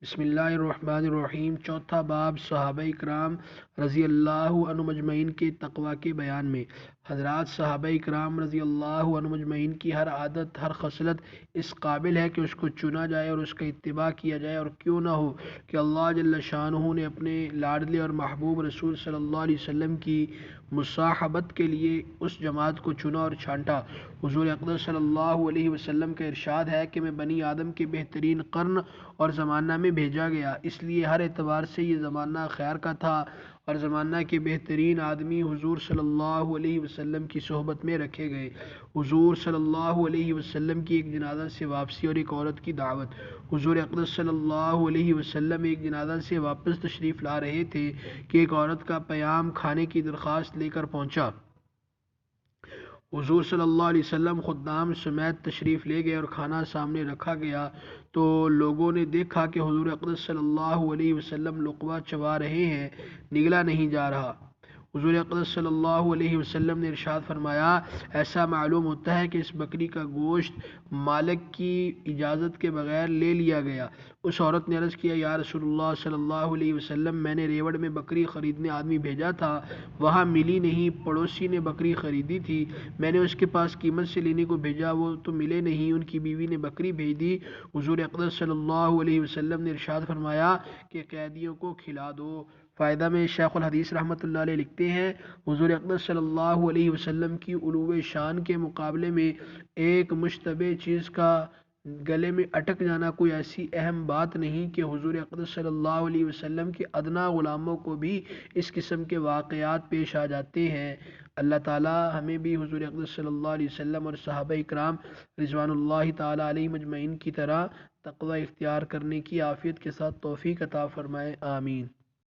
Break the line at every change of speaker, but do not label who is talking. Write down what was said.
بسم اللہ الرحمن الرحیم۔ چوتھا باب صحابہ اکرام رضی اللہ عنہ مجمعین کے تقوی کے بیان میں۔ حضرات صحابہ اکرام رضی اللہ عنہ مجمعین کی ہر عادت، ہر خصلت اس قابل ہے کہ اس کو چنا جائے اور اس کا اتباع کیا جائے، اور کیوں نہ ہو کہ اللہ جل شانہ نے اپنے لاڈلے اور محبوب رسول صلی اللہ علیہ وسلم کی مصاحبت کے لیے اس جماعت کو چنا اور چھانٹا۔ حضور اقدس صلی اللہ علیہ وسلم کا ارشاد ہے کہ میں بنی آدم کے بہترین قرن اور زمانہ میں بھیجا گیا، اس لیے ہر اعتبار سے یہ زمانہ خیر کا تھا، اور زمانہ کے بہترین آدمی حضور صلی اللہ علیہ وسلم کی صحبت میں رکھے گئے۔ حضور صلی اللہ علیہ وسلم کی ایک جنازہ سے واپسی اور ایک عورت کی دعوت۔ حضور اقدس صلی اللہ علیہ وسلم ایک جنازہ سے واپس تشریف لا رہے تھے کہ ایک عورت کا پیام کھانے کی درخواست لے کر پہنچا۔ حضور صلی اللہ علیہ وسلم خدام سمیت تشریف لے گئے اور کھانا سامنے رکھا گیا تو لوگوں نے دیکھا کہ حضور اقدس صلی اللہ علیہ وسلم لقمہ چبا رہے ہیں، نگلا نہیں جا رہا۔ حضور اقدس صلی اللہ علیہ وسلم نے ارشاد فرمایا، ایسا معلوم ہوتا ہے کہ اس بکری کا گوشت مالک کی اجازت کے بغیر لے لیا گیا۔ اس عورت نے عرض کیا، یا رسول اللہ صلی اللہ علیہ وسلم، میں نے ریوڑ میں بکری خریدنے آدمی بھیجا تھا، وہاں ملی نہیں، پڑوسی نے بکری خریدی تھی، میں نے اس کے پاس قیمت سے لینے کو بھیجا، وہ تو ملے نہیں، ان کی بیوی نے بکری بھیج دی۔ حضور اقدس صلی اللہ علیہ وسلم نے ارشاد فرمایا کہ قیدیوں کو کھلا دو۔ فائدہ میں شیخ الحدیث رحمۃ اللہ علیہ لکھتے ہیں، حضور اقدس صلی اللہ علیہ وسلم کی علو شان کے مقابلے میں ایک مشتبہ چیز کا گلے میں اٹک جانا کوئی ایسی اہم بات نہیں کہ حضور اقدس صلی اللہ علیہ وسلم کے ادنا غلاموں کو بھی اس قسم کے واقعات پیش آ جاتے ہیں۔ اللہ تعالی ہمیں بھی حضور اقدس صلی اللہ علیہ وسلم اور صحابہ اکرام رضوان اللہ تعالی علیہ مجمعین کی طرح تقوی اختیار کرنے کی عافیت کے ساتھ توفیق عطا فرمائے، آمین۔